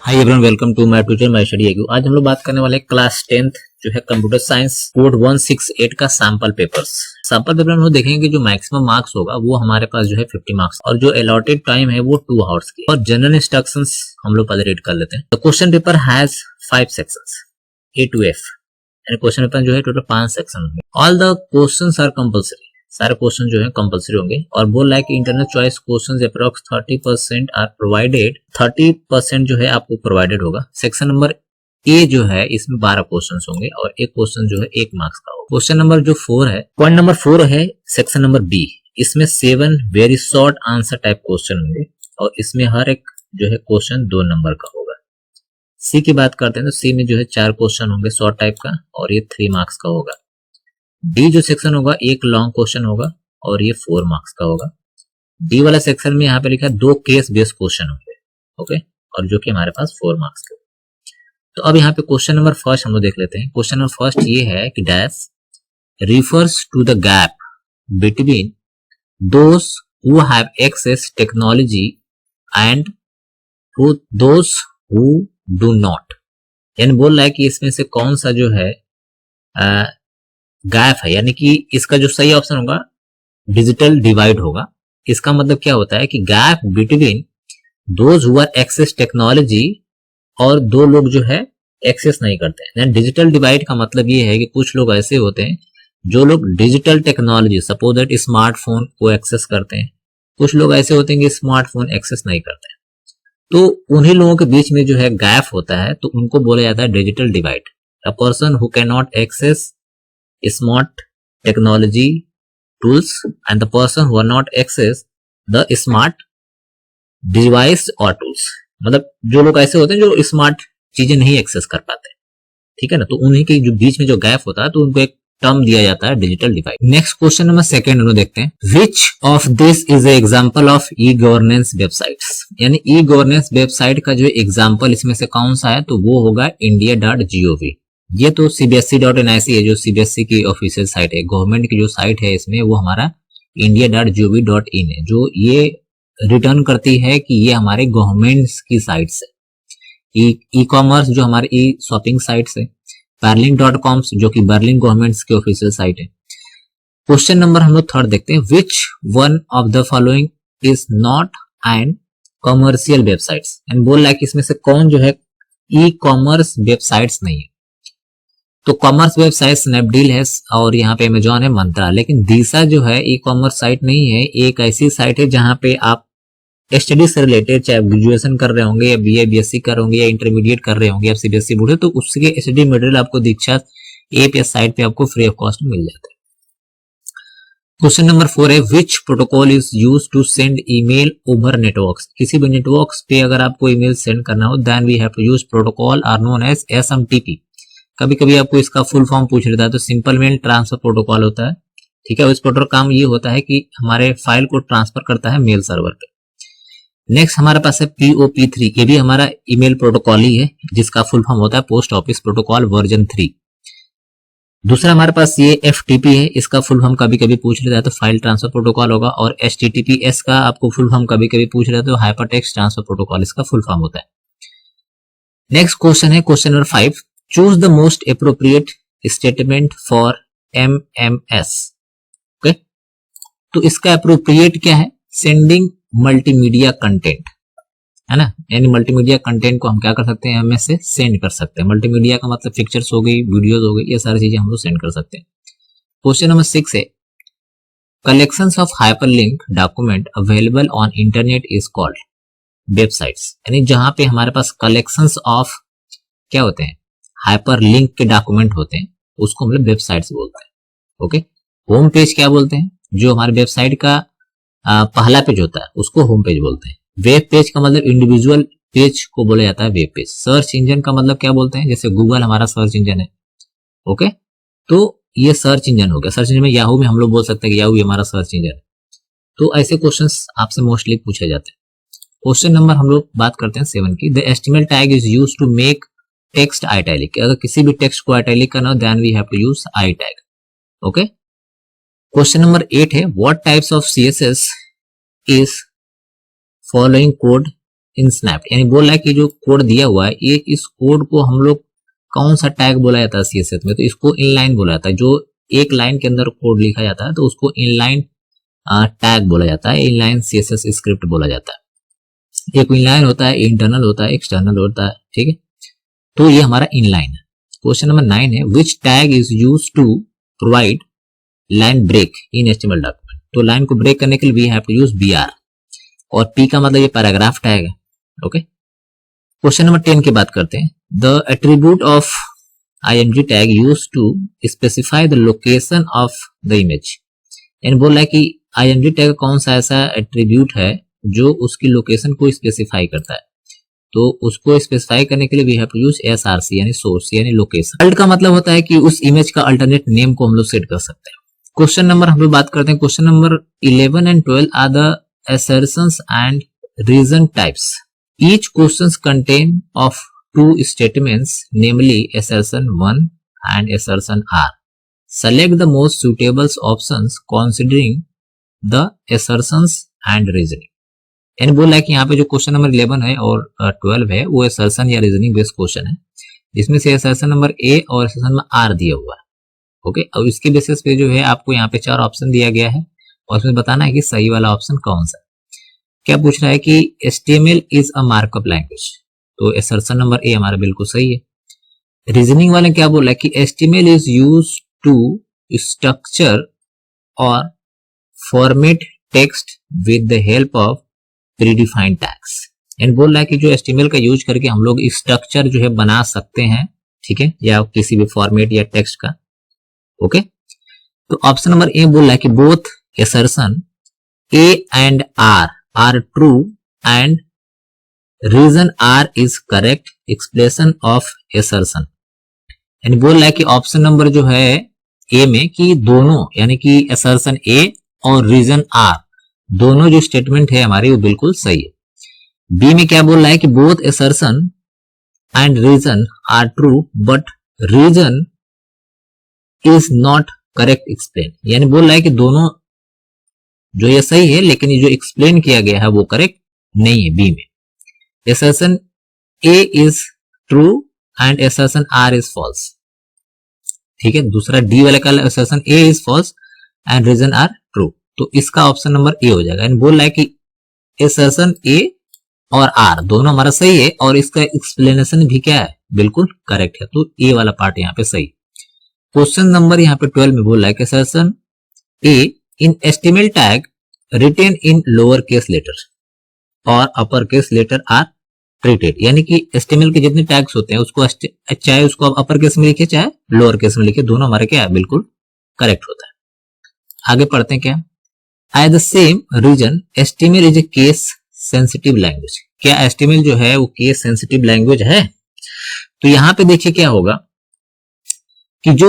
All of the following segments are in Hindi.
Hi everyone, welcome to my tutor my study एग्यू। आज हम लोग बात करने वाले हैं क्लास 10th जो है कंप्यूटर साइंस कोड 168 का सैंपल पेपर्स। सैंपल पेपर में हम लोग देखेंगे कि जो मैक्सिमम मार्क्स होगा वो हमारे पास जो है 50 मार्क्स और जो अलॉटेड टाइम है वो 2 आवर्स की। और जनरल इंस्ट्रक्शंस हम लोग पहले रीड कर लेते हैं। The question paper has 5 sections A to F। यानी क्वेश्चन पेपर जो है टोटल 5 सेक्शन होंगे। All the questions are compulsory. सारे क्वेश्चन जो है कंपलसरी होंगे और बोल रहा है कि internal choice questions approx 30% are provided. 30% जो है आपको प्रोवाइडेड होगा। सेक्शन नंबर ए जो है इसमें 12 क्वेश्चंस होंगे और एक क्वेश्चन जो है 1 मार्क्स का होगा। क्वेश्चन नंबर जो 4 है, पॉइंट नंबर 4 है सेक्शन नंबर बी। इसमें 7 very short answer type question होंगे और इसमें हर एक जो है क्वेश्चन 2 नंबर का होगा। सी की बात करते हैं तो सी में जो है 4 क्वेश्चन होंगे शॉर्ट टाइप का और ये 3 मार्क्स का होगा। डी जो सेक्शन होगा एक लॉन्ग क्वेश्चन होगा और ये 4 मार्क्स का होगा। डी वाला सेक्शन में यहाँ पे लिखा है 2 केस बेस्ड क्वेश्चन होंगे, ओके, और जो कि हमारे पास 4 मार्क्स के। तो अब यहाँ पे क्वेश्चन नंबर फर्स्ट हम लोग देख लेते हैं। क्वेश्चन नंबर फर्स्ट ये है कि dash refers to the gap between those who have access technology and those who do not. यानी बोल रहा है कि इसमें से कौन सा जो है गैप है, यानी कि इसका जो सही ऑप्शन होगा डिजिटल डिवाइड होगा। इसका मतलब क्या होता है कि gap between those who are access technology और 2 लोग जो है एक्सेस नहीं करते हैं। डिजिटल डिवाइड का मतलब ये है कि कुछ लोग ऐसे होते हैं जो लोग digital technology suppose that smartphone को एक्सेस करते हैं, कुछ लोग ऐसे होते हैं कि स्मार्टफोन एक्सेस नहीं करते हैं। तो उन्हीं लोगों के बीच में जो है गैप होता है तो उनको बोला जाता है digital divide. A person who can not access smart technology tools and the person who are not access the smart device or tools। मतलब जो लोग ऐसे होते हैं जो स्मार्ट चीजें नहीं एक्सेस कर पाते, ठीक है ना, तो उन्हीं के जो बीच में जो गैप होता है तो उनको एक टर्म दिया जाता है digital divide. Next question number second हम देखते हैं, which of this is a example of e governance websites. यानी ई गवर्नेंस वेबसाइट का जो एग्जांपल इसमें से कौन सा है तो वो होगा india.gov। ये तो cbse.nic है जो सीबीएसई की ऑफिशियल साइट है, गवर्नमेंट की जो साइट है इसमें वो हमारा india.gov.in है, जो ये रिटर्न करती है कि ये हमारे गवर्नमेंट की साइट है। ई कॉमर्स जो हमारे ई शॉपिंग साइट है, berlin.com जो कि बर्लिन गवर्नमेंट की ऑफिशियल साइट है। क्वेश्चन नंबर हम लोग थर्ड देखते हैं, which one of the following is not an commercial websites. And बोल रहा है कि इसमें से कौन जो है ई कॉमर्स वेबसाइट्स नहीं है। तो कॉमर्स वेबसाइट स्नैपडील है और यहाँ पे अमेजॉन है, मंत्रा। लेकिन दिशा जो है ई कॉमर्स साइट नहीं है, एक ऐसी साइट है जहां पे आप स्टडी से रिलेटेड चाहे ग्रेजुएशन कर रहे होंगे या बीए बीएससी कर रहे होंगे या इंटरमीडिएट कर रहे होंगे, आप सीबीएसई बोर्ड तो उसके स्टडी मटेरियल आपको दीक्षा ऐप या साइट पे आपको फ्री ऑफ कॉस्ट मिल जाता है। क्वेश्चन नंबर 4 है, which protocol is use to send email over networks. किसी भी नेटवर्क्स पे अगर आपको ईमेल सेंड करना हो then we have to use protocol are known as SMTP. कभी कभी आपको इसका फुल फॉर्म पूछ लेता है तो सिंपल मेल ट्रांसफर प्रोटोकॉल होता है, ठीक है। इस प्रोटोकॉल काम ये होता है कि हमारे फाइल को ट्रांसफर करता है मेल सर्वर पे। नेक्स्ट हमारे पास है POP3, ये भी हमारा ईमेल प्रोटोकॉल ही है जिसका फुल फॉर्म होता है पोस्ट ऑफिस प्रोटोकॉल वर्जन 3। दूसरा हमारे पास ये FTP है, इसका फुल फॉर्म कभी कभी पूछ लेता है तो फाइल ट्रांसफर प्रोटोकॉल होगा। और HTTPS का आपको फुल फॉर्म कभी कभी पूछ लेता है तो हाइपर टेक्स्ट ट्रांसफर प्रोटोकॉल इसका फुल फॉर्म होता है। नेक्स्ट क्वेश्चन है question number 5, choose the most appropriate statement for MMS। Okay, तो इसका अप्रोप्रिएट क्या है, सेंडिंग मल्टीमीडिया कंटेंट, है ना। यानी मल्टीमीडिया कंटेंट को हम क्या कर सकते हैं, MS से सेंड कर सकते हैं। मल्टीमीडिया का मतलब पिक्चर्स हो गई, वीडियोस हो गई, ये सारी चीजें हम लोग सेंड कर सकते हैं। क्वेश्चन नंबर 6 है, collections of hyperlink document available on internet is called websites. यानी जहां पे हमारे पास कलेक्शंस ऑफ क्या होते हैं, हाइपर लिंक के डॉक्यूमेंट होते हैं, उसको हम लोग वेबसाइट्स बोलते हैं। ओके, होम पेज क्या बोलते हैं, जो हमारे वेबसाइट का पहला पेज होता है उसको होम पेज बोलते हैं। वेब पेज का मतलब इंडिविजुअल पेज को बोला जाता है वेब पेज। सर्च इंजन का मतलब क्या बोलते हैं, जैसे गूगल हमारा सर्च इंजन है, ओके, तो ये सर्च इंजन हो गया। सर्च इंजन में याहू में हम लोग बोल सकते हैं कि याहू हमारा सर्च इंजन है। तो ऐसे क्वेश्चंस आपसे मोस्टली पूछे जाते हैं। क्वेश्चन नंबर हम लोग बात करते हैं 7 की, the estimate tag is use to make text italic. अगर किसी भी टेक्स्ट को आइटैलिक करना हो then we have to use I tag, okay. Question number 8 है, what types of CSS is following code in snap, यानी बोल रहा है कि जो कोड दिया हुआ है ये, इस कोड को हम लोग कौन सा टैग बोला जाता है सीएसएस में, तो इसको इनलाइन बोला जाता है। जो एक लाइन के अंदर कोड लिखा जाता है तो उसको इनलाइन टैग बोला जाता है, इनलाइन सीएसएस स्क्रिप्ट बोला जाता है। एक इनलाइन होता है, इंटरनल होता है, एक्सटर्नल होता है, ठीक है। तो ये हमारा इनलाइन है। क्वेश्चन नंबर 9 है, which tag is used to provide line break in HTML document. तो लाइन को ब्रेक करने के लिए we have to use BR, और पी का मतलब ये पैराग्राफ टैग है, ओके। क्वेश्चन नंबर 10 की बात करते हैं, the attribute of IMG tag used to specify the location of the image. यानी बोल रहा है कि IMG टैग कौन सा ऐसा एट्रीब्यूट है जो उसकी लोकेशन को स्पेसिफाई करता है। तो उसको स्पेसिफाई करने के लिए we have to use SRC यानी सोर्स यानी लोकेशन। अल्ट का मतलब होता है कि उस इमेज का अल्टरनेट नेम को हम लोग सेट कर सकते हैं। क्वेश्चन नंबर हम लोग बात करते हैं, question number 11 and 12 are the assertions and reason types. Each questions contain of two statements, namely assertion 1 and assertion R. Select the most suitable options considering the assertions and reasoning. यानी बोल रहा है कि यहाँ पे जो क्वेश्चन नंबर 11 है और 12 है वो assertion या reasoning बेस्ड क्वेश्चन है, जिसमें से assertion नंबर A और assertion नंबर R दिया हुआ है, ओके। और इसके बेसिस पे जो है आपको यहाँ पे 4 ऑप्शन दिया गया है और उसमें बताना है कि सही वाला ऑप्शन कौन सा। क्या पूछ रहा है कि HTML is a markup language, तो असर्शन नंबर ए हमारा बिल्कुल सही है। रीजनिंग वाले क्या बोल रहा है कि HTML is use to structure और format text with the help of predefined tags. And बोल रहा है कि जो HTML का यूज करके हम लोग स्ट्रक्चर जो है बना सकते हैं, ठीक है, या किसी भी फॉर्मेट या टेक्स्ट का, ओके। तो ऑप्शन नंबर ए बोल रहा है कि both assertion A and R are true and reason R is correct expression of assertion। यानी बोल रहा है कि ऑप्शन नंबर जो है ए में कि दोनों यानी कि assertion A और reason R दोनों जो स्टेटमेंट है हमारी वो बिल्कुल सही है। बी में क्या बोल रहा है कि both assertion and reason are true but reason is not correct explain। यानी बोल रहा है कि दोनों जो ये सही है लेकिन ये जो एक्सप्लेन किया गया है वो करेक्ट नहीं है। बी में assertion A is true and assertion R is false, ठीक है। दूसरा डी वाले का assertion A is false and reason are true, तो इसका ऑप्शन नंबर ए हो जाएगा। बोल रहा है कि assertion A और R दोनों हमारा सही है और इसका एक्सप्लेनेशन भी क्या है, बिल्कुल करेक्ट है, तो ए वाला पार्ट यहाँ पे सही। क्वेश्चन नंबर यहाँ पे 12 में बोल रहा है कि assertion A in HTML tag written in lower case letter और upper case letter are treated। यानी कि HTML के जितने टैग्स होते हैं उसको चाहे उसको आप अपर केस में लिखे चाहे लोअर केस में लिखे, दोनों हमारे क्या है, बिल्कुल करेक्ट होता है। आगे पढ़ते हैं क्या, at the same reason HTML is a case sensitive language. क्या HTML जो है वो केस सेंसिटिव लैंग्वेज है? तो यहां पे देखिए क्या होगा कि जो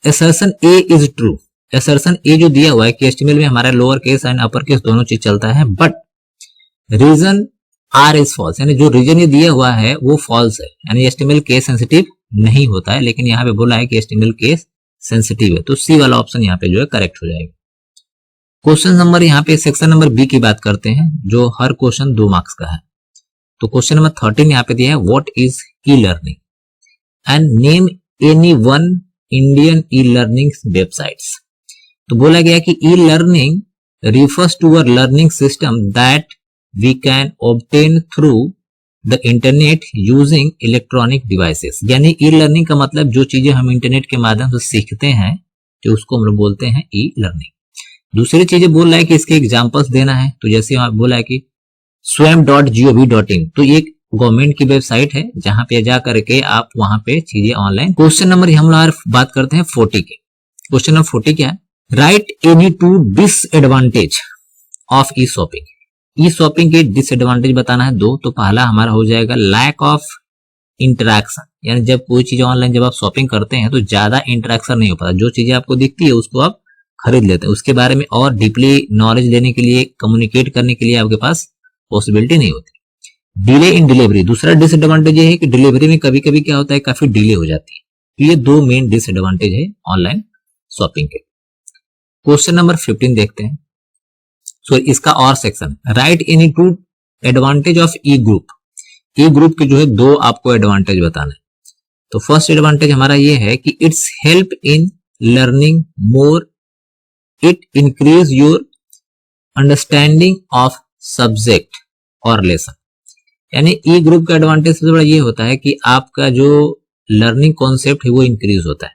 assertion A is true, assertion A जो दिया हुआ है कि HTML में हमारा lower case and upper case दोनों चीज चलता है, but reason R is false, यानी जो रीजन ये दिया हुआ है वो फॉल्स है, यानी HTML केस सेंसिटिव नहीं होता है, लेकिन यहाँ पे बोला है कि HTML केस सेंसिटिव है, तो सी वाला ऑप्शन यहाँ पे जो है करेक्ट हो जाएगा। क्वेश्चन नंबर यहाँ पे सेक्शन नंबर बी की बात करते हैं जो हर क्वेश्चन 2 मार्क्स का है। तो क्वेश्चन नंबर 13 यहाँ पे दिया है what is e learning and name any one Indian e learning websites. तो बोला गया कि e learning refers to a learning system that we can obtain through the internet using electronic devices। यानी ई लर्निंग का मतलब जो चीजें हम इंटरनेट के माध्यम से सीखते हैं तो उसको हम लोग बोलते हैं ई लर्निंग। दूसरी चीजें बोल रहा है कि इसके एग्जांपल्स देना है, तो जैसे वहां बोला है कि swam.gov.in, तो ये गवर्नमेंट की वेबसाइट है जहां पे जा करके आप वहां पे चीजें ऑनलाइन। क्वेश्चन नंबर हम लोग बात करते हैं 40 के। क्वेश्चन नंबर 40 क्या है, right any 2 disadvantage of E shopping. E shopping के डिसएडवांटेज बताना है 2, तो पहला हमारा हो जाएगा लैक ऑफ इंटरेक्शन, यानी जब कोई चीज ऑनलाइन जब आप शॉपिंग करते हैं तो ज्यादा इंटरेक्शन नहीं हो पाता, जो चीजें आपको दिखती है उसको आप खरीद लेते हैं, उसके बारे में और डीपली नॉलेज लेने के लिए कम्युनिकेट करने के लिए आपके पास पॉसिबिलिटी नहीं होती। डिले इन डिलीवरी, दूसरा डिसएडवांटेज ये है कि डिलीवरी में कभी कभी क्या होता है काफी डिले हो जाती है, तो ये 2 मेन डिसएडवांटेज है ऑनलाइन शॉपिंग के। क्वेश्चन नंबर 15 देखते हैं। सो इसका और section, right any 2 advantage of E group, E group के जो है 2 आपको एडवांटेज बताना है। तो फर्स्ट एडवांटेज हमारा ये है कि it's help in learning more, it increase your understanding of subject और लेसन। यानी ई ग्रुप का एडवांटेज सबसे बड़ा ये होता है कि आपका जो लर्निंग कॉन्सेप्ट है वो इंक्रीज होता है,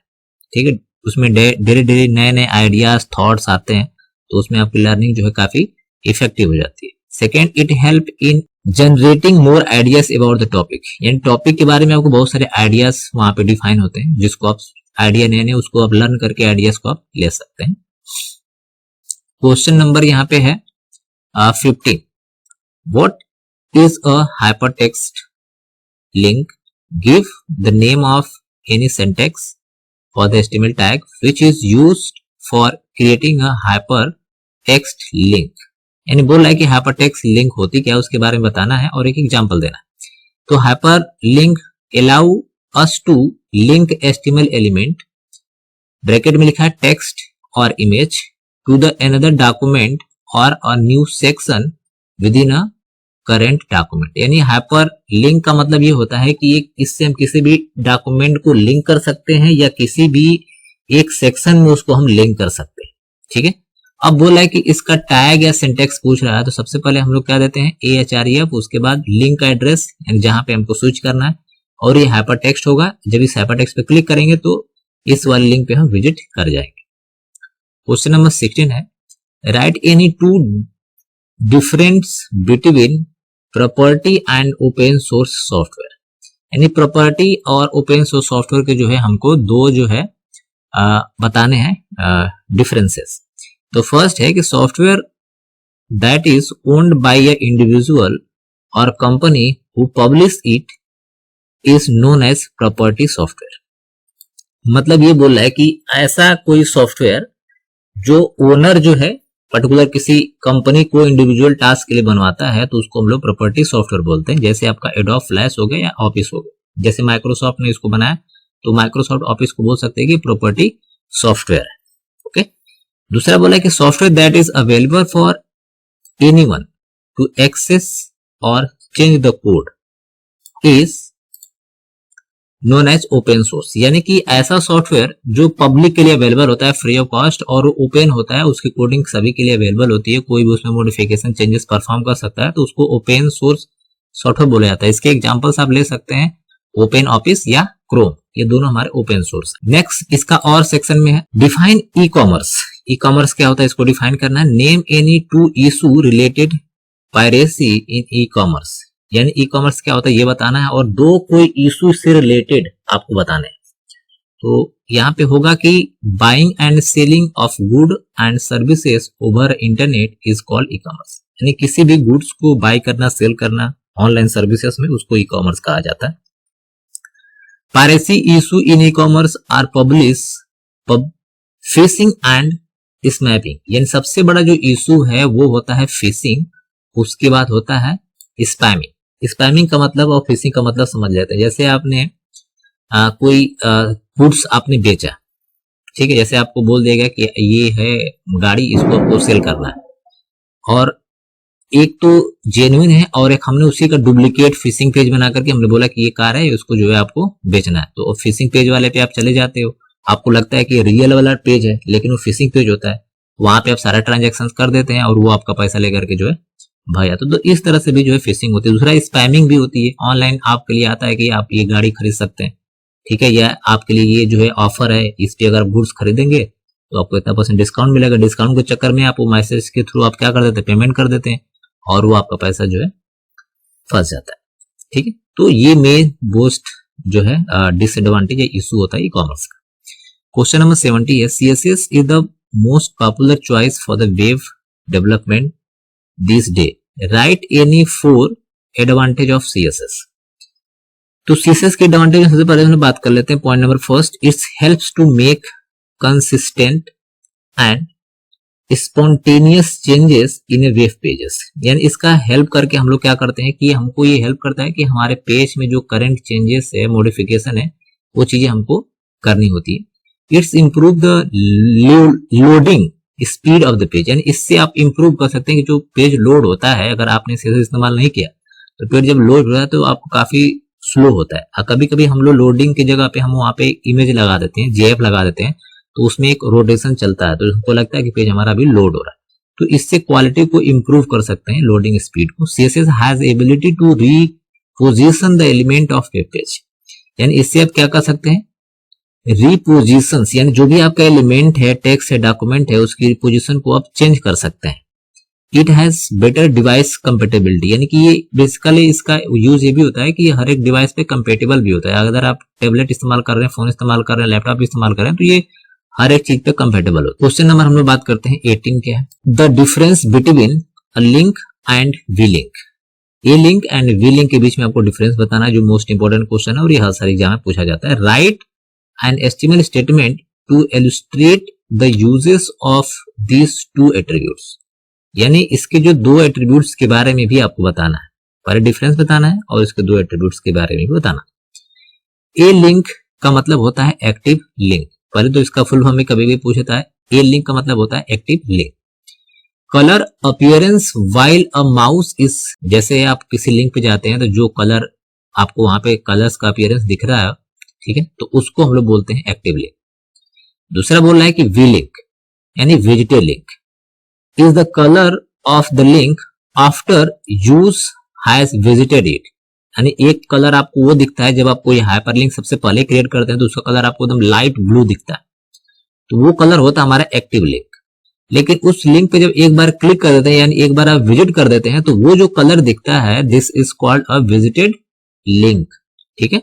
ठीक है। उसमें डेली नए नए आइडियाज थॉट्स आते हैं, तो उसमें आपकी लर्निंग जो है काफी इफेक्टिव हो जाती है। Second, it help in generating more ideas about the topic, यानी टॉपिक के बारे में आपको बहुत सारे आइडियाज वहां पे डिफाइन होते हैं, जिसको आप आइडिया नए नए उसको आप लर्न करके आइडियाज को आप ले सकते हैं। क्वेश्चन नंबर यहाँ पे है 15, what is a hypertext link? Give the name of any syntax for the HTML tag which is used for creating a hypertext link। यानी बोल रहा है कि hypertext link होती क्या है उसके बारे में बताना है और एक एग्जांपल देना है। तो hyperlink allow us to link HTML element, bracket में लिखा है text और image, to the another document or a new section within a current document. यानी हाइपर लिंक का मतलब ये होता है कि इससे हम किसी भी डॉक्यूमेंट को लिंक कर सकते हैं या किसी भी एक सेक्शन में उसको हम लिंक कर सकते हैं, ठीक है। अब बोला है कि इसका टैग या सिंटेक्स पूछ रहा है, तो सबसे पहले हम लोग क्या देते हैं AHREF, उसके बाद लिंक एड्रेस यानी जहां पे हमको स्विच करना है, और ये हाइपर टेक्स्ट होगा। जब इस हाइपर टेक्स्ट पे क्लिक करेंगे तो इस वाले लिंक पे हम विजिट कर जाएंगे। क्वेश्चन नंबर 16 है, right any 2 difference between property and open source software. यानी प्रॉपर्टी और ओपन सोर्स सॉफ्टवेयर के जो है हमको 2 जो है बताने हैं डिफरेंसेस। तो फर्स्ट है कि software that is owned by a individual और company who publish it is known as property software. मतलब ये बोल रहा है कि ऐसा कोई सॉफ्टवेयर जो ओनर जो है पर्टिकुलर किसी कंपनी को इंडिविजुअल टास्क के लिए बनवाता है, तो उसको हम लोग प्रॉपर्टी सॉफ्टवेयर बोलते हैं। जैसे आपका एडोब फ्लैश हो गया या ऑफिस हो गया, जैसे माइक्रोसॉफ्ट ने इसको बनाया तो माइक्रोसॉफ्ट ऑफिस को बोल सकते हैं कि प्रॉपर्टी सॉफ्टवेयर है, ओके। दूसरा बोला है कि software that is available for anyone to access और change the code is known as open source. यानी कि ऐसा सॉफ्टवेयर जो पब्लिक के लिए अवेलेबल होता है फ्री ऑफ कॉस्ट और ओपन होता है, उसकी कोडिंग सभी के लिए अवेलेबल होती है, कोई भी उसमें मॉडिफिकेशन चेंजेस परफॉर्म कर सकता है, तो उसको ओपन सोर्स सॉफ्टवेयर बोला जाता है। इसके एग्जांपल्स आप ले सकते हैं ओपन ऑफिस या क्रोम, ये दोनों हमारे ओपन सोर्स। नेक्स्ट इसका और सेक्शन में है define e commerce. E commerce क्या होता है इसको डिफाइन करना है। Name any 2 issue related piracy in e commerce. यानी ई कॉमर्स क्या होता है ये बताना है और 2 कोई इशू से रिलेटेड आपको बताने हैं। तो यहाँ पे होगा कि buying and selling of good and services over internet is called E commerce. यानी किसी भी गुड्स को बाय करना सेल करना ऑनलाइन सर्विसेज में, उसको ई कॉमर्स कहा जाता है। Piracy issue in e commerce are publish phishing and snapping. यानी सबसे बड़ा जो इशू है वो होता है फिशिंग, उसके बाद होता है स्पैमिंग। स्पैमिंग का मतलब और फिशिंग का मतलब समझ लेते हैं। जैसे आपने कोई गुड्स आपने बेचा, ठीक है, जैसे आपको बोल देगा कि ये है गाड़ी, इसको आपको सेल करना है, और एक तो जेन्युइन है और एक हमने उसी का डुप्लीकेट फिशिंग पेज बना करके हमने बोला कि ये कार है, उसको जो है आपको बेचना है। तो फिशिंग पेज वाले पे आप चले जाते हो, आपको लगता है कि रियल वाला पेज है लेकिन वो फिशिंग पेज होता है, वहां पे आप सारा ट्रांजेक्शन कर देते हैं और वो आपका पैसा लेकर के जो है भाग जाता है। तो इस तरह से भी जो है फिशिंग होती है। दूसरा स्पैमिंग भी होती है। ऑनलाइन आपके लिए आता है कि आप ये गाड़ी खरीद सकते हैं, ठीक है, या आपके लिए ये जो है ऑफर है, इस पे अगर गुड्स खरीदेंगे तो आपको इतना % डिस्काउंट मिलेगा। डिस्काउंट के चक्कर में आप वो मैसेज के थ्रू आप क्या कर देते हैं, पेमेंट कर देते हैं और वो आपका पैसा जो है फंस जाता है, ठीक है। तो ये मेन मोस्ट जो है डिसएडवांटेज या इशू होता है ई कॉमर्स का। क्वेश्चन नंबर 70 है, CSS is the most popular choice for the web development this day, write any 4 advantage of CSS। तो CSS के एडवांटेज सबसे पहले हम बात कर लेते हैं। Point number first, it's helps to make consistent and spontaneous changes in a web pages. यानी इसका हेल्प करके हम लोग क्या करते हैं कि हमको ये हेल्प करता है कि हमारे पेज में जो करंट चेंजेस है, मॉडिफिकेशन है, वो चीजें हमको करनी होती है। It's improve the loading speed of the page, यानी इससे आप इंप्रूव कर सकते हैं कि जो पेज लोड होता है, अगर आपने इसे इस्तेमाल नहीं किया तो पेज जब लोड हो रहा है तो आपको काफी स्लो होता है। और कभी कभी हम लोग लोडिंग की जगह पे हम वहाँ पे इमेज लगा देते हैं, जेएफ लगा देते हैं, तो उसमें एक रोटेशन चलता है, तो हमको लगता है कि पेज हमारा अभी लोड हो रहा है। तो इससे क्वालिटी को इंप्रूव कर सकते हैं, लोडिंग स्पीड को। CSS has ability to reposition the element of a page, यानी इससे आप क्या कर सकते हैं, रिपोजिशन, यानी जो भी आपका एलिमेंट है, टेक्स्ट है, डॉक्यूमेंट है, उसकी पोजीशन को आप चेंज कर सकते हैं। It has better device compatibility, यानी कि ये बेसिकली इसका यूज ये भी होता है कि हर एक डिवाइस पे कंपेटेबल भी होता है। अगर आप टेबलेट इस्तेमाल कर रहे हैं, फोन इस्तेमाल कर रहे हैं, लैपटॉप इस्तेमाल कर रहे हैं, तो ये हर एक चीज पे कंपेटेबल होता है। क्वेश्चन नंबर हम लोग बात करते हैं 18 क्या है, the difference between a link and V link. A link and V link के बीच में आपको डिफरेंस बताना है, जो मोस्ट इंपोर्टेंट क्वेश्चन है और ये हर सारे एग्जाम में पूछा जाता है। Write an HTML statement to illustrate the uses of these two attributes, यानी इसके जो दो एट्रीब्यूट्स के बारे में भी आपको बताना है, पहले डिफरेंस बताना है और इसके दो एट्रीब्यूट्स के बारे में भी बताना। ए लिंक का मतलब होता है एक्टिव लिंक, पहले तो इसका फुल फॉर्म में कभी भी पूछता है। ए लिंक का मतलब होता है active link. Colour appearance while a mouse is, जैसे आप किसी लिंक पे जाते हैं तो जो कलर आपको वहां पे कलर्स का अपीयरेंस दिख रहा है, ठीक है, तो उसको हम लोग बोलते हैं एक्टिव लिंक। दूसरा बोल रहा है कि वी लिंक यानी visited link is the colour of the link after use has visited it, यानी एक कलर आपको वो दिखता है जब आप कोई हाइपरलिंक सबसे पहले क्रिएट करते हैं तो उसका कलर आपको एकदम लाइट ब्लू दिखता है, तो वो कलर होता है हमारा एक्टिव लिंक। लेकिन उस लिंक पे जब एक बार क्लिक कर देते हैं, यानी एक बार आप विजिट कर देते हैं, तो वो जो कलर दिखता है, this is called a visited link, ठीक है।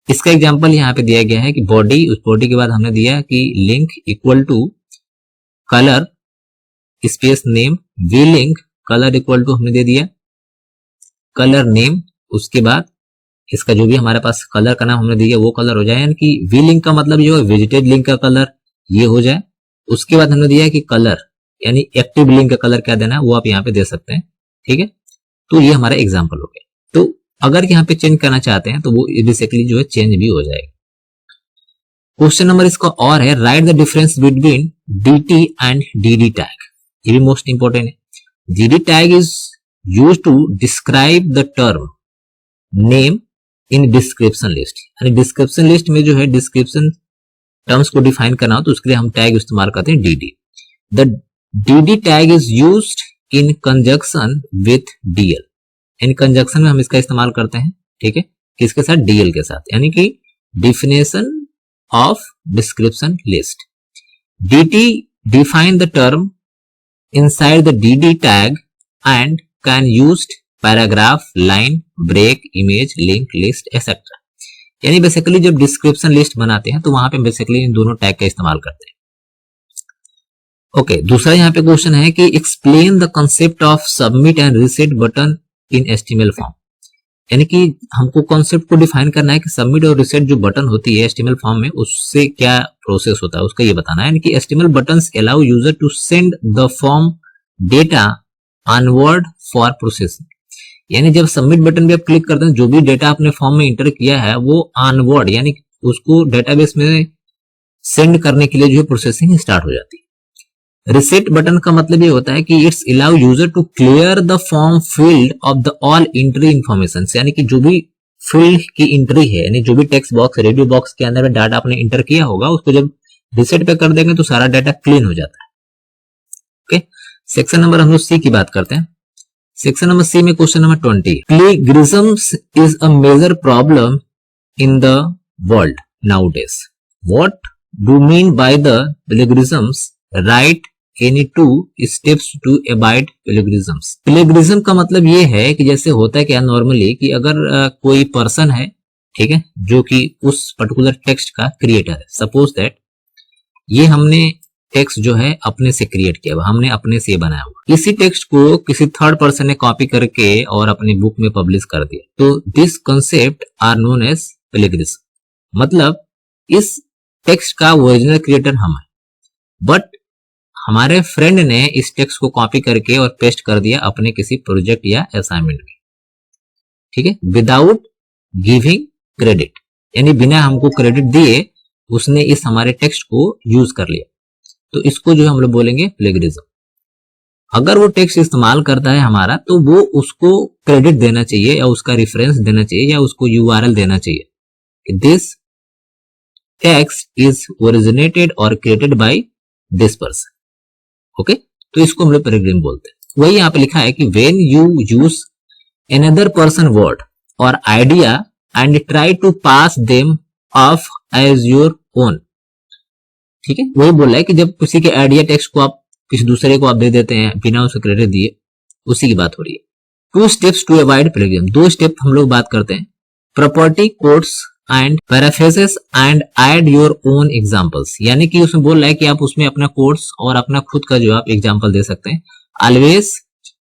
इसका एग्जांपल यहाँ पे दिया गया है कि बॉडी, उस बॉडी के बाद हमने दिया कि link equal to colour space name, V link colour equal to हमने दे दिया कलर नेम, उसके बाद इसका जो भी हमारे पास कलर का नाम हमने दिया वो कलर हो जाए, यानी कि वी लिंक का मतलब जो है विजिटेड लिंक का कलर ये हो जाए। उसके बाद हमने दिया कि कलर यानी एक्टिव लिंक का कलर क्या देना है वो आप यहाँ पे दे सकते हैं, ठीक है। तो ये हमारा एग्जाम्पल हो गया। तो अगर यहाँ पे चेंज करना चाहते हैं तो वो बेसिकली जो है चेंज भी हो जाएगा। क्वेश्चन नंबर इसका और है, write the difference between DT and DD tag, ये भी मोस्ट इंपोर्टेंट है। DD tag is used to describe the term name in description list, यानी डिस्क्रिप्शन लिस्ट में जो है डिस्क्रिप्शन टर्म्स को डिफाइन करना हो तो उसके लिए हम टैग इस्तेमाल करते हैं DD। The DD tag is used in conjunction with DL, in conjunction में हम इसका इस्तेमाल करते हैं, ठीक है, किसके साथ, DL के साथ, यानी कि definition of description list. DT define the term inside the DD tag and can used paragraph, line, break, image, link, list, etc. यानी बेसिकली जब डिस्क्रिप्शन लिस्ट बनाते हैं तो वहां पे बेसिकली इन दोनों टैग का इस्तेमाल करते हैं। ओके, दूसरा यहाँ पे क्वेश्चन है कि explain the concept of submit and reset button in HTML form, यानी कि हमको कॉन्सेप्ट को डिफाइन करना है कि सबमिट और रिसेट जो बटन होती है HTML फॉर्म में उससे क्या प्रोसेस होता है उसका ये बताना है। यानी कि HTML buttons allow user to send the form data onward for processing, यानी जब सबमिट बटन पे आप क्लिक करते हैं जो भी डेटा आपने फॉर्म में इंटर किया है वो ऑनवर्ड यानी उसको डेटाबेस में सेंड करने के लिए जो है प्रोसेसिंग स्टार्ट हो जाती है। रिसेट बटन का मतलब ये होता है कि it's allow user to clear the form field of the all entry information, यानी कि जो भी फील्ड की एंट्री है, यानी जो भी टेक्स्ट बॉक्स रेडियो बॉक्स के अंदर में डाटा आपने इंटर किया होगा उसको जब रिसेट पे कर देंगे तो सारा डाटा क्लीन हो जाता है। ओके, सेक्शन नंबर हम लोग C की बात करते हैं। सेक्शन नंबर C में question number 20, plagiarism is a major problem in the world nowadays, what do mean by the plagiarisms, write any 2 steps to avoid plagiarisms. Plagiarism का मतलब ये है कि जैसे होता है क्या नॉर्मली कि अगर कोई पर्सन है, ठीक है, जो कि उस पर्टिकुलर टेक्स्ट का क्रिएटर है, सपोज दैट ये हमने टेक्स्ट जो है अपने से क्रिएट किया हुआ, हमने अपने से बनाया हुआ, इसी टेक्स्ट को किसी थर्ड पर्सन ने कॉपी करके और अपनी बुक में पब्लिश कर दिया, तो this concept are known as plagiarism. मतलब इस टेक्स्ट का ओरिजिनल क्रिएटर हम है, बट हमारे फ्रेंड ने इस टेक्स्ट को कॉपी करके और पेस्ट कर दिया अपने किसी प्रोजेक्ट या असाइनमेंट में, ठीक है, विदाउट गिविंग क्रेडिट, यानी बिना हमको क्रेडिट दिए उसने इस हमारे टेक्स्ट को यूज कर लिया, तो इसको जो हम लोग बोलेंगे प्लेगरिज्म। अगर वो टेक्स्ट इस्तेमाल करता है हमारा तो वो उसको क्रेडिट देना चाहिए या उसका रेफरेंस देना चाहिए या उसको यूआरएल देना चाहिए, दिस टेक्स्ट इज ओरिजिनेटेड और created by this person. Okay, तो इसको हम लोग प्लेगरिज्म बोलते हैं। वही यहाँ पे लिखा है कि when you use another person word or idea and try to pass them off as your own। ठीक है, वही बोल रहा है कि जब किसी के आइडिया टेक्स्ट को आप किसी दूसरे को आप दे देते हैं बिना उसे क्रेडिट दिए, उसी की बात हो रही है। 2 steps to avoid plagiarism, 2 step हम लोग बात करते हैं। Property codes and paraphrases and add your own examples, यानी कि उसमें बोल रहा है कि आप उसमें अपना कोड्स और अपना खुद का जो आप एग्जांपल दे सकते हैं। ऑलवेज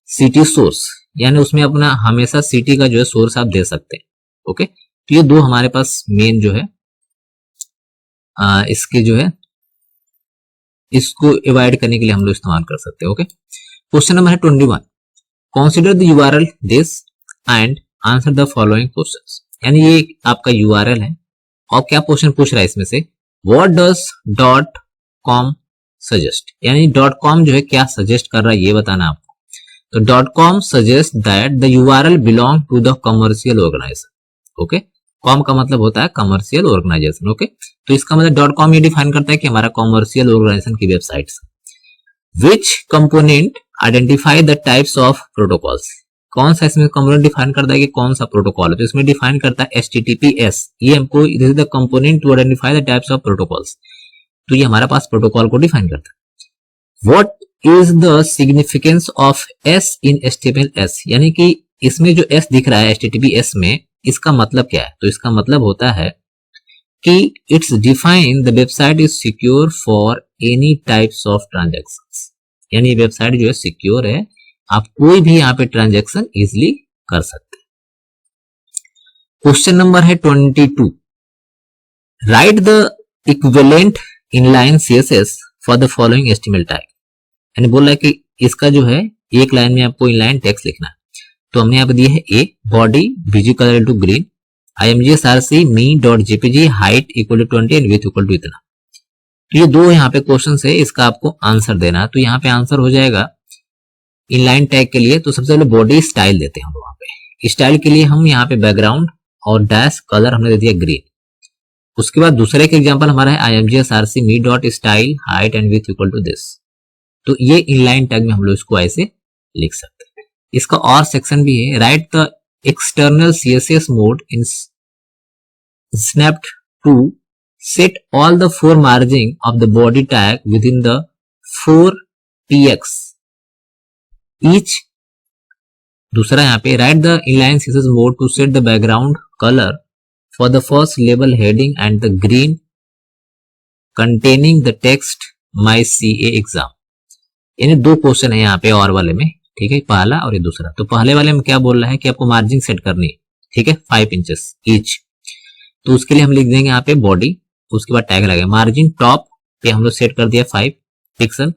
सिटी सोर्स, यानी उसमें अपना हमेशा सिटी का जो है सोर्स आप दे सकते हैं। ओके, तो ये दो हमारे पास मेन जो है इसके जो है इसको अवॉइड करने के लिए हम लोग इस्तेमाल कर सकते हैं। ओके, क्वेश्चन नंबर है 21, consider the URL this and answer the following questions. यानी ये आपका यूआरएल है और क्या क्वेश्चन पूछ रहा है इसमें से, व्हाट डज .com सजेस्ट, यानी .com जो है क्या सजेस्ट कर रहा है ये बताना आपको। तो .com suggest that the URL belong to the commercial organisation. Okay, com का मतलब होता है कमर्शियल ऑर्गेनाइजेशन। ओके, तो इसका मतलब .com ये डिफाइन करता है कि हमारा कमर्शियल ऑर्गेनाइजेशन की website. Which component identify the types of protocols, कौन सा इसमें कंपोनेंट डिफाइन करता है कि कौन सा प्रोटोकॉल है, तो इसमें डिफाइन करता है HTTPS। ये हमको this is the component to identify the types of protocols, तो ये हमारा पास प्रोटोकॉल को डिफाइन करता है। What is the significance of S in HTML/S, यानी कि इसमें जो S दिख रहा है HTTPS में, इसका मतलब क्या है, तो इसका मतलब होता है कि it's define the website is secure for any types of transactions, यानी वेबसाइट जो है सिक्योर है, आप कोई भी यहाँ पे ट्रांजैक्शन इजिली कर सकते हैं। क्वेश्चन नंबर है 22, right the equivalent inline CSS for the following HTML tag, यानी बोल रहा है कि इसका जो है एक लाइन में आपको इनलाइन टेक्स्ट लिखना है। तो हमने यहाँ पे दिया है a body BG colour to green, imgsrc me.jpg height equal to 20 and width equal to इतना। तो ये दो यहाँ पे क्वेश्चन है, इसका आपको आंसर देना है। तो यहाँ पे आंसर हो जाएगा इनलाइन टैग के लिए, तो सबसे पहले बॉडी स्टाइल देते हैं हम वहां पे। स्टाइल के लिए हम यहाँ पे बैकग्राउंड और डैश कलर हमने दे दिया ग्रीन। उसके बाद दूसरे का एग्जांपल हमारा है imgsrc me.style height and width equal to this. तो ये इनलाइन टैग में हम लोग इसको ऐसे लिख सकते हैं। इसका और सेक्शन भी है, write the external CSS mode in snapped to set all the 4 margin of the body tag within the 4px each. दूसरा यहाँ पे write the inline CSS mode to set the background colour for the first label heading and the green containing the text my CA exam. यानी दो क्वेश्चन है यहाँ पे और वाले में, ठीक है, पहला और ये दूसरा। तो पहले वाले में क्या बोल रहा है कि आपको मार्जिन सेट करनी है, ठीक है, 5 इंचेस ईच। तो उसके लिए हम लिख देंगे यहाँ पे बॉडी, उसके बाद टैग लगेगा मार्जिन टॉप पे हम लोग सेट कर दिया 5 पिक्सल।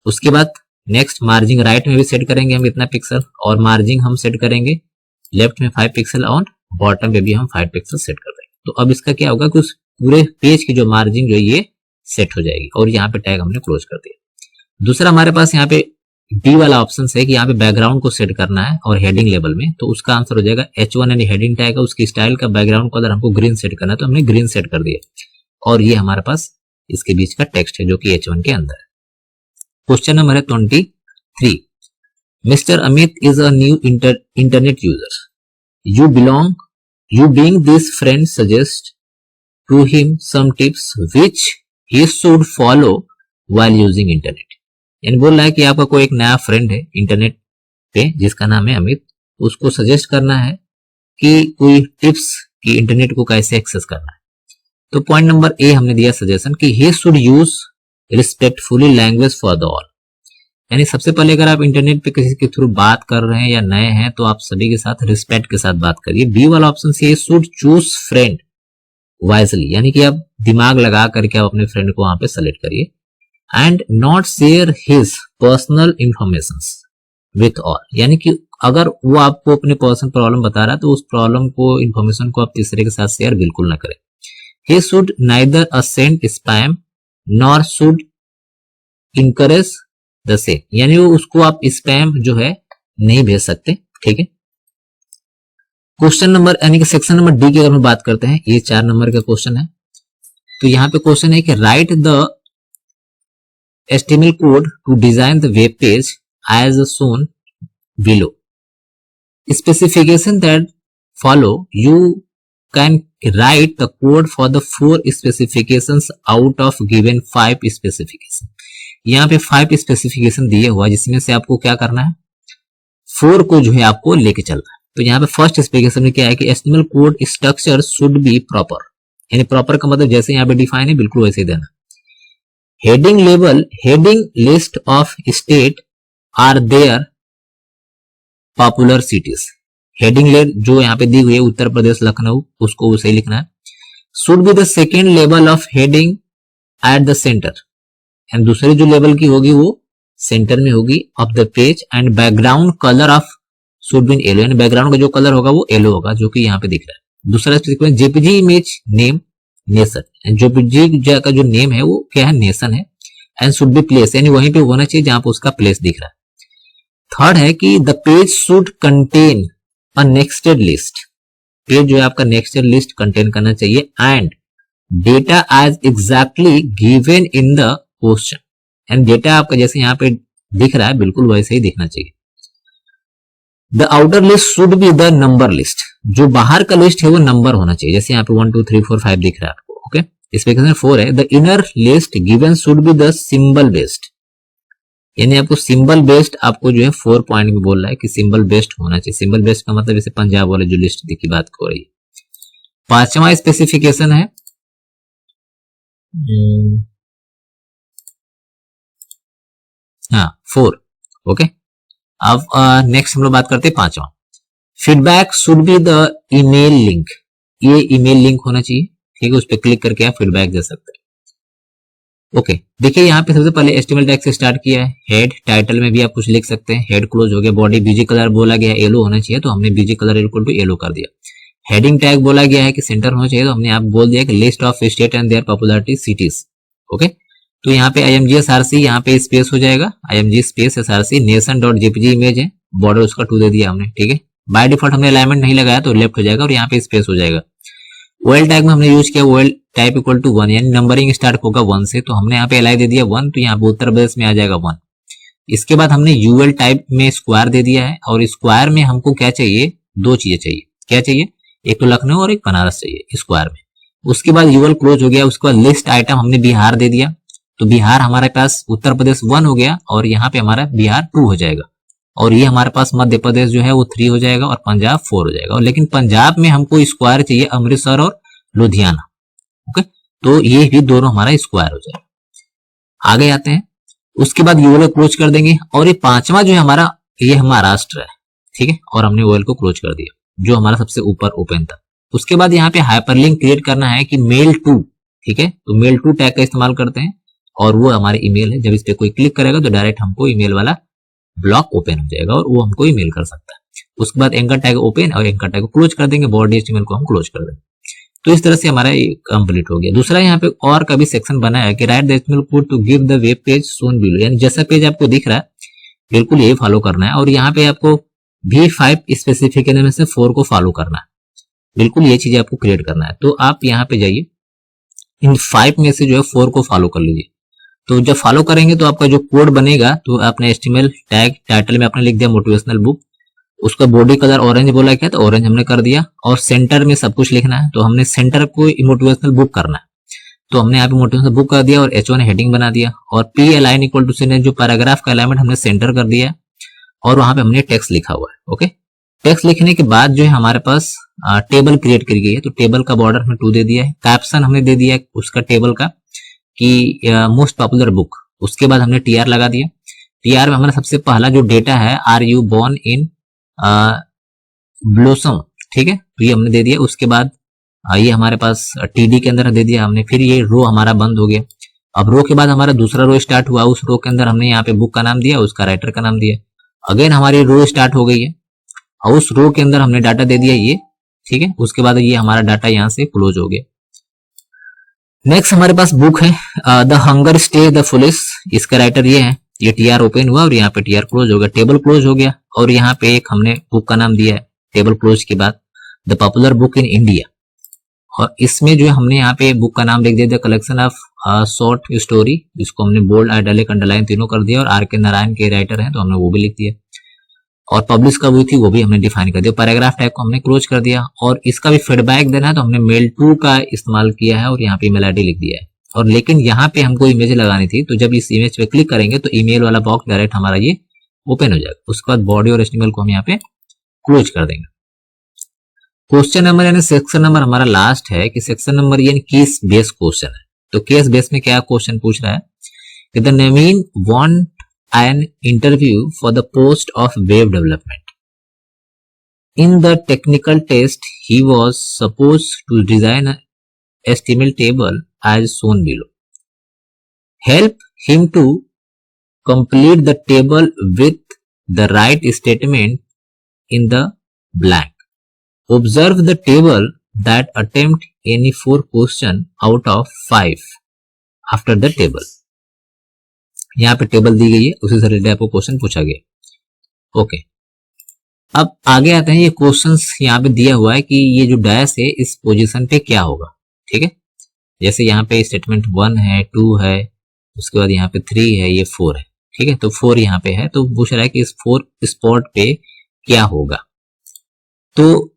उसके बाद नेक्स्ट मार्जिन राइट में भी सेट करेंगे हम इतना पिक्सल, और मार्जिन हम सेट करेंगे लेफ्ट में 5 पिक्सल और बॉटम पे भी हम 5 पिक्सल सेट कर देंगे। तो अब इसका क्या होगा कि उस पूरे पेज की जो मार्जिन जो ये सेट हो जाएगी, और यहाँ पे टैग हमने क्लोज कर दिया। दूसरा हमारे पास यहाँ पे डी वाला ऑप्शन है कि यहाँ पे बैकग्राउंड को सेट करना है और हेडिंग लेवल में, तो उसका आंसर हो जाएगा H1 यानी हेडिंग टैग है, उसकी स्टाइल का बैकग्राउंड को अगर हमको ग्रीन सेट करना है तो हमने ग्रीन सेट कर दिया, और ये हमारे पास इसके बीच का टेक्स्ट है जो कि H1 के अंदर है। क्वेश्चन नंबर है 23, mister Amit is a new internet user, you being this friend suggest to him some tips which he should follow while using internet. यानी बोल रहा है कि आपका कोई एक नया फ्रेंड है इंटरनेट पे जिसका नाम है अमित, उसको सजेस्ट करना है कि कोई टिप्स कि इंटरनेट को कैसे एक्सेस करना है। तो पॉइंट नंबर ए हमने दिया सजेशन कि he should use respectfully language for the all, यानी सबसे पहले अगर आप इंटरनेट पे किसी के थ्रू बात कर रहे हैं या नए हैं तो आप सभी के साथ रिस्पेक्ट के साथ बात करिए। बी वाला ऑप्शन से शुड चूज फ्रेंड वाइजली, यानी कि आप दिमाग लगा करके आप अपने फ्रेंड को वहां पे सेलेक्ट करिए। And not share his personal information with all, यानी कि अगर वो आपको अपने पर्सनल प्रॉब्लम बता रहा है तो उस प्रॉब्लम को इंफॉर्मेशन को आप तीसरे के साथ शेयर बिल्कुल ना करें। He should neither send spam nor should encourage the same, यानी वो उसको आप स्पैम जो है नहीं भेज सकते। ठीक है, क्वेश्चन नंबर यानी कि सेक्शन नंबर डी की अगर हम बात करते हैं, ये 4 नंबर का क्वेश्चन है। तो यहाँ पे क्वेश्चन है कि write the HTML code to design the web page as shown below. Specification that follow, you can write the code for the 4 specifications out of given 5 specification. यहाँ पे 5 स्पेसिफिकेशन दिए हुआ जिसमें से आपको क्या करना है, 4 को जो है आपको लेके चलना है। तो यहाँ पे फर्स्ट स्पेसिफिकेशन में क्या है कि HTML code structure should be proper, यानी प्रॉपर का मतलब जैसे यहाँ पे डिफाइन है बिल्कुल वैसे ही देना। Heading level, heading list of state are their popular cities, heading level जो यहाँ पे दी हुई है उत्तर प्रदेश लखनऊ, उसको उसे लिखना है। Should be the second level of heading at the centre, and दूसरी जो लेवल की होगी वो सेंटर में होगी of the page, and background colour of should be yellow, यानी बैकग्राउंड का जो कलर होगा वो येलो होगा, जो कि यहाँ पे दिख रहा है। दूसरा specification JPG image name nation, JPG का जो नेम है वो क्या है, नेशन है, एंड शुड बी प्लेस, यानी वहीं पे होना चाहिए जहां पे उसका प्लेस दिख रहा है। थर्ड है कि the page should contain a nested list, page जो है आपका नेक्स्टेड लिस्ट कंटेन करना चाहिए, and data as exactly given in the question, and data आपका जैसे यहाँ पे दिख रहा है बिल्कुल वैसे ही दिखना चाहिए। The outer list should be the number list, जो बाहर का लिस्ट है वो नंबर होना चाहिए, जैसे यहाँ पे 1 2 3 4 5 दिख रहा है आपको। ओके, स्पेसिफिकेशन 4 है the inner list given should be the symbol based, यानी आपको सिंबल बेस्ड आपको जो है 4 पॉइंट में बोल रहा है कि सिंबल बेस्ड होना चाहिए। सिंबल बेस्ड का मतलब जैसे पंजाब वाले जो लिस्ट की बात हो रही है। 5वां स्पेसिफिकेशन है हाँ 4। ओके, अब नेक्स्ट हम लोग बात करते हैं 5वां, feedback should be the email link, ये ईमेल लिंक होना चाहिए। ठीक है, उस पर क्लिक करके आप फीडबैक दे सकते हैं। ओके, देखिए यहाँ पे सबसे पहले HTML टैग से स्टार्ट किया है। हेड टाइटल में भी आप कुछ लिख सकते हैं, हेड क्लोज हो गया। बॉडी बीजी कलर बोला गया है येलो होना चाहिए, तो हमने BG colour equal to yellow कर दिया। हेडिंग टैग बोला गया है कि सेंटर होना चाहिए, तो हमने आप बोल दिया कि list of state and their popularity cities. Okay, तो यहाँ पे IMG_SRC यहाँ पे स्पेस हो जाएगा, IMG space SRC nation dot JPG image है, बॉर्डर उसका 2 दे दिया हमने। ठीक है, बाय डिफॉल्ट हमने अलाइनमेंट नहीं लगाया तो लेफ्ट हो जाएगा और यहाँ पे स्पेस हो जाएगा। OL टैग में हमने यूज किया OL टाइप इक्वल टू 1, यानी नंबरिंग स्टार्ट होगा 1 से, तो हमने यहाँ पे LI दे दिया 1, तो यहाँ पे उत्तर प्रदेश में आ जाएगा 1। इसके बाद हमने UL टाइप में स्क्वायर दे दिया है, और स्क्वायर में हमको क्या चाहिए, 2 चीजें चाहिए। क्या चाहिए, एक तो लखनऊ और एक बनारस चाहिए स्क्वायर में। उसके बाद UL क्लोज हो गया, उसके बाद लिस्ट आइटम हमने बिहार दे दिया, तो बिहार हमारे पास उत्तर प्रदेश 1 हो गया, और यहाँ पे हमारा बिहार 2 हो जाएगा, और ये हमारे पास मध्य प्रदेश जो है वो 3 हो जाएगा, और पंजाब 4 हो जाएगा। और लेकिन पंजाब में हमको स्क्वायर चाहिए अमृतसर और लुधियाना। ओके, तो ये भी दोनों हमारा स्क्वायर हो जाएगा। आगे आते हैं, उसके बाद यूएल क्लोज कर देंगे, और ये 5वां जो है हमारा, ये महाराष्ट्र है। ठीक है, और हमने यूएल को क्लोज कर दिया जो हमारा सबसे ऊपर ओपन था। उसके बाद यहाँ पे हाइपरलिंक क्रिएट करना है कि मेल टू। ठीक है, तो मेल टू टैग का इस्तेमाल करते हैं, और वो हमारे ईमेल है। जब इस पे कोई क्लिक करेगा तो डायरेक्ट हमको ईमेल वाला ब्लॉक ओपन हो जाएगा, और वो हमको ईमेल कर सकता है। उसके बाद एंकर टैग ओपन, और एंकर टैग को क्लोज कर देंगे, बॉडी HTML को हम क्लोज कर देंगे। तो इस तरह से हमारा ये कंप्लीट हो गया। दूसरा यहाँ पे और का भी सेक्शन बना है कि write the HTML code to give the web page shown below, यानी जैसा पेज आपको दिख रहा है बिल्कुल यही फॉलो करना है, और यहाँ पे आपको भी 5 स्पेसिफिकेशन में से 4 को फॉलो करना है। बिल्कुल ये चीजें आपको क्रिएट करना है। तो आप यहाँ पे जाइए, इन 5 में से जो है 4 को फॉलो कर लीजिए। तो जब फॉलो करेंगे तो आपका जो कोड बनेगा, तो आपने HTML टैग टाइटल में आपने लिख दिया मोटिवेशनल बुक, उसका बॉडी कलर ऑरेंज बोला गया तो ऑरेंज हमने कर दिया, और सेंटर में सब कुछ लिखना है, तो हमने सेंटर को मोटिवेशनल बुक करना है, तो हमने यहाँ पे मोटिवेशनल बुक कर दिया, और H1 हेडिंग बना दिया, और P अलाइन इक्वल टू से जो पैराग्राफ का अलाइनमेंट हमने सेंटर कर दिया, और वहां पे हमने टेक्स्ट लिखा हुआ है। ओके, टेक्स्ट लिखने के बाद जो है हमारे पास टेबल क्रिएट करी गई है, तो टेबल का बॉर्डर हमने 2 दे दिया है। कैप्शन हमने दे दिया है उसका टेबल का कि मोस्ट पॉपुलर बुक। उसके बाद हमने TR लगा दिया। TR में हमारा सबसे पहला जो डेटा है, are you born in blossom. ठीक है, तो ये हमने दे दिया। उसके बाद ये हमारे पास TD के अंदर दे दिया हमने, फिर ये रो हमारा बंद हो गया। अब रो के बाद हमारा दूसरा रो स्टार्ट हुआ, उस रो के अंदर हमने यहाँ पे बुक का नाम दिया, उसका राइटर का नाम दिया। अगेन हमारी रो स्टार्ट हो गई है, और उस रो के अंदर हमने डाटा दे दिया ये। ठीक है, उसके बाद ये हमारा डाटा यहाँ से क्लोज हो गया। नेक्स्ट हमारे पास बुक है the hunger stay the foolish. इसका राइटर ये है, ये टीआर ओपन हुआ और यहाँ पे टीआर क्लोज हो गया, टेबल क्लोज हो गया, और यहाँ पे एक हमने बुक का नाम दिया है टेबल क्लोज के बाद, the popular book in India. और इसमें जो है हमने यहाँ पे बुक का नाम लिख दिया the collection of short story, जिसको हमने बोल्ड आइटैलिक अंडरलाइन तीनों कर दिया, और आर के नारायण के राइटर हैं तो हमने वो भी लिख दिया, और पब्लिश कब हुई थी वो भी हमने डिफाइन कर दिया। पैराग्राफ टैग को हमने क्लोज कर दिया, और इसका भी फीडबैक देना है तो हमने मेल टू का इस्तेमाल किया है और यहाँ पे ईमेल आईडी लिख दिया है। और लेकिन यहाँ पे हमको इमेज लगानी थी, तो जब इस इमेज पे क्लिक करेंगे तो ईमेल वाला बॉक्स डायरेक्ट हमारा ये ओपन हो जाएगा। उसके बाद बॉडी और एचटीएमएल को हम यहाँ पे क्लोज कर देंगे। क्वेश्चन नंबर यानी सेक्शन नंबर हमारा लास्ट है कि सेक्शन नंबर यानी केस बेस्ड क्वेश्चन है। तो केस बेस में क्या क्वेश्चन पूछ रहा है कि the Naveen want an interview for the post of web development. In the technical test, he was supposed to design a HTML table as shown below. Help him to complete the table with the right statement in the blank. Observe the table that attempt any 4 question out of 5 after the table. यहाँ पे टेबल दी गई है, उसी से रिलेटेड आपको क्वेश्चन पूछा गया। ओके, अब आगे आते हैं। ये क्वेश्चंस यहाँ पे दिया हुआ है कि ये जो डैश है इस पोजीशन पे क्या होगा, ठीक है। जैसे यहाँ पे स्टेटमेंट 1 है, 2 है, उसके बाद यहाँ पे 3 है, ये 4 है, ठीक है। तो 4 यहाँ पे है, तो पूछ रहा है कि इस 4 स्पॉट पे क्या होगा। तो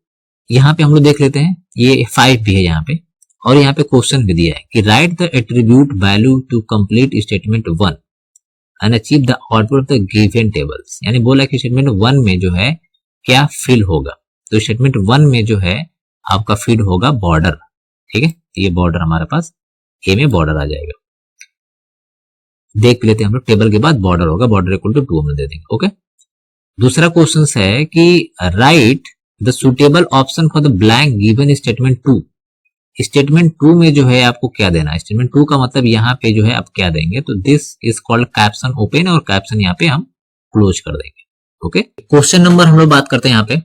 यहाँ पे हम लोग देख लेते हैं, ये 5 भी है यहाँ पे, और यहाँ पे क्वेश्चन भी दिया है कि write the attribute value to complete statement 1 and achieve the output of the given tables। यानी बोला कि स्टेटमेंट 1 में जो है क्या फिल होगा, तो स्टेटमेंट 1 में जो है आपका फिल होगा बॉर्डर, ठीक है। ये बॉर्डर हमारे पास ए में बॉर्डर आ जाएगा। देख लेते हैं हम लोग, टेबल के बाद बॉर्डर होगा, बॉर्डर इक्वल टू 2 में दे देंगे। ओके, दूसरा क्वेश्चन है कि write the suitable option for the blank given statement 2। Statement 2 में जो है आपको क्या देना है, स्टेटमेंट 2 का मतलब यहाँ पे जो है आप क्या देंगे, तो this is called caption open, और कैप्शन यहाँ पे हम क्लोज कर देंगे। ओके, क्वेश्चन नंबर हम लोग बात करते हैं यहाँ पे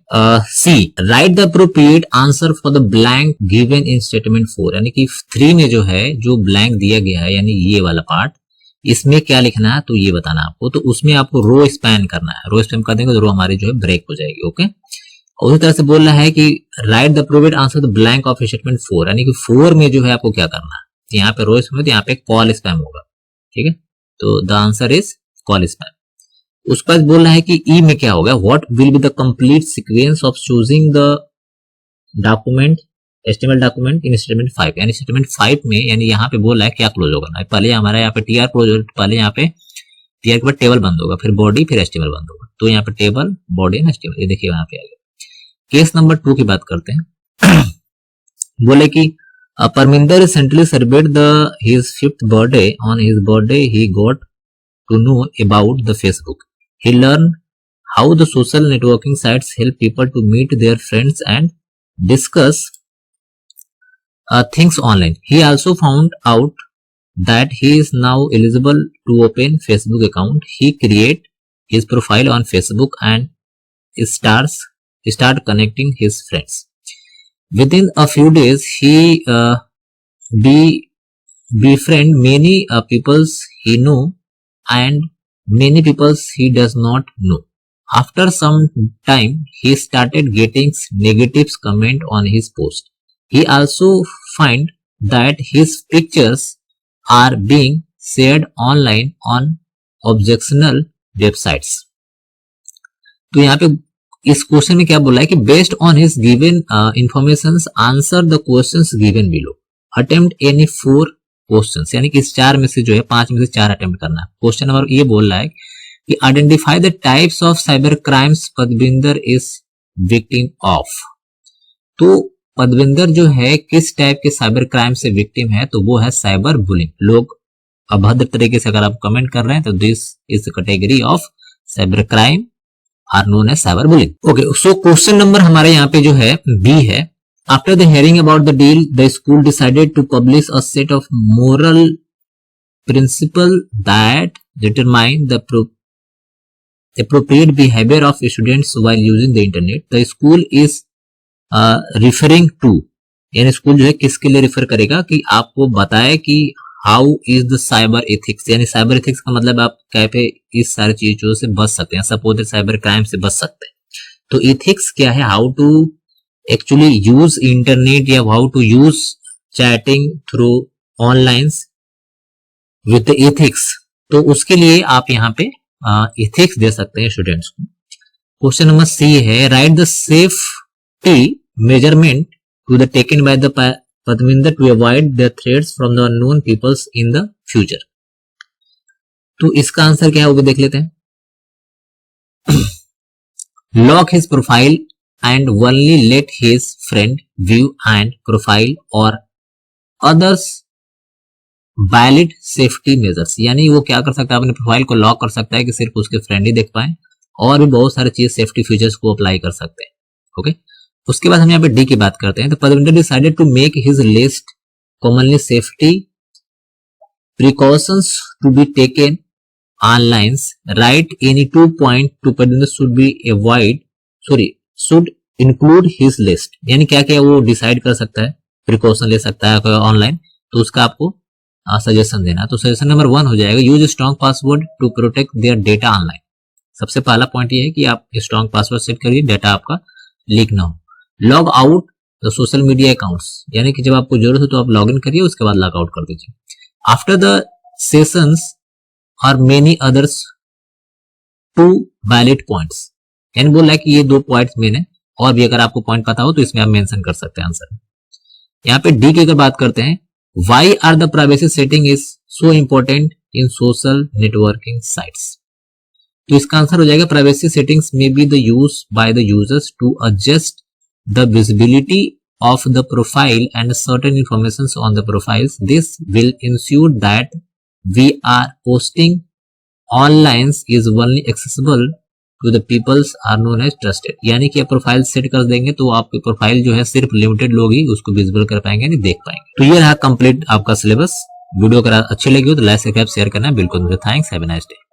C, write the appropriate answer for the blank given in statement 4। यानी कि 3 में जो है जो ब्लैंक दिया गया है, यानी ये वाला पार्ट, इसमें क्या लिखना है तो ये बताना आपको। तो उसमें आपको रो स्पैन करना है, रो स्पैन कर देंगे तो रो हमारी जो है ब्रेक हो जाएगी। ओके, उसी तरह से बोल रहा है कि write the appropriate answer the blank of statement 4। यानी कि 4 में जो है आपको क्या करना है, यहाँ पे रो स्पैम, यहाँ पे कॉल स्पैम होगा, ठीक है। तो the answer is call spam. उसके बाद बोल रहा है कि ई में क्या होगा, what will be the complete sequence of choosing the document HTML document in statement 5। यानी स्टेटमेंट 5 में, यानी यहाँ पे बोल रहा है क्या क्लोज होगा, पहले हमारा यहाँ पे टीआर क्लोज होगा, पहले यहाँ पे टीआर के बाद टेबल बंद होगा, फिर बॉडी, फिर एचटीएमएल बंद होगा। तो यहाँ पे टेबल, बॉडी एंड एचटीएमएल, ये देखिए यहाँ पे आ गया। केस नंबर 2 की बात करते हैं। बोले कि Parminder recently celebrate the his 5th birthday. On his birthday he got to know about the Facebook. He learn how the social networking sites help people to meet their friends and discuss things online. He also found out that he is now eligible to open Facebook account. He create his profile on Facebook and start connecting his friends. Within a few days, he befriend many peoples he know and many peoples he does not know. After some time, he started getting negative comment on his post. He also find that his pictures are being shared online on objectionable websites. तो यहाँ पे इस क्वेश्चन में क्या बोला है कि based on his given information answer the questions given below, attempt any 4 questions. यानी कि इस 4 में से जो है 5 में से 4 अटेम्प्ट करना है। क्वेश्चन नंबर ये बोल रहा है कि identify the types of cyber crimes Padvinder is victim of. तो पदविंदर जो है किस टाइप के साइबर क्राइम से विक्टिम है, तो वो है साइबर बुलिंग। लोग अभद्र तरीके से अगर आप कमेंट कर रहे हैं तो this is the category of cyber crime are known as cyber bullying. Okay, so question number हमारे यहाँ पे जो है बी है। After the hearing about the deal, the school decided to publish a set of moral principle that determine the appropriate behavior of students while using the internet. The school is referring to यानी स्कूल जो है किसके लिए रेफर करेगा कि आपको बताए कि how is the cyber ethics, यानी साइबर एथिक्स का मतलब आप कैसे इस सारी चीजों से बच सकते हैं, सपोज साइबर क्राइम से बच सकते हैं। तो एथिक्स क्या है, how to actually use internet या how to use chatting through online with ethics. तो उसके लिए आप यहाँ पे एथिक्स दे सकते हैं स्टूडेंट्स को। क्वेश्चन नंबर सी है, write the safety measurement to the taken by the Padminder to avoid the threats from the unknown peoples in the future। तो इसका आंसर क्या है वो भी देख लेते हैं। Lock his profile and only late his friend view and profile और अदर्स वैलिड सेफ्टी मेजर्स, यानी वो क्या कर सकता है, अपने प्रोफाइल को लॉक कर सकता है कि सिर्फ उसके फ्रेंड ही देख पाए, और भी बहुत सारी चीज सेफ्टी फीचर्स को अप्लाई कर सकते हैं। ओके, उसके बाद हम यहाँ पे डी की बात करते हैं। तो Padvinder decided to make his list commonly safety precautions to be taken online, write any 2 point to Padvinder should be avoid should include his list, यानी क्या क्या वो डिसाइड कर सकता है, प्रिकॉशन ले सकता है ऑनलाइन, तो उसका आपको सजेशन देना। तो सजेशन नंबर 1 हो जाएगा, use strong password to protect their data online. सबसे पहला पॉइंट ये है कि आप स्ट्रॉन्ग पासवर्ड सेट करिए, डेटा आपका लीक ना हो। Log out the social media accounts, यानी कि जब आपको जरूरत हो तो आप लॉग इन करिए, उसके बाद लॉग आउट कर दीजिए। आफ्टर द सेशंस और मेनी अदर्स 2 वैलिड पॉइंट्स, यानी बोला है कि ये 2 पॉइंट्स मेन है, और भी अगर आपको पॉइंट पता हो तो इसमें आप मेंशन कर सकते हैं आंसर। यहाँ पे डी की अगर बात करते हैं, why are the privacy setting is so important in social networking sites. तो इसका आंसर हो जाएगा, प्राइवेसी सेटिंग्स में be the use by the users to adjust the visibility of the profile and certain informations on the profiles. This will ensure that we are posting online is only accessible to the peoples are known as trusted, यानी कि आप प्रोफाइल सेट कर देंगे तो आपकी प्रोफाइल जो है सिर्फ लिमिटेड लोग ही उसको विजिबल कर पाएंगे, यानी देख पाएंगे। तो ये रहा कंप्लीट आपका सिलेबस। वीडियो अगर अच्छी लगी हो तो लाइक सब्सक्राइब शेयर करना बिल्कुल। Thanks, have a nice day.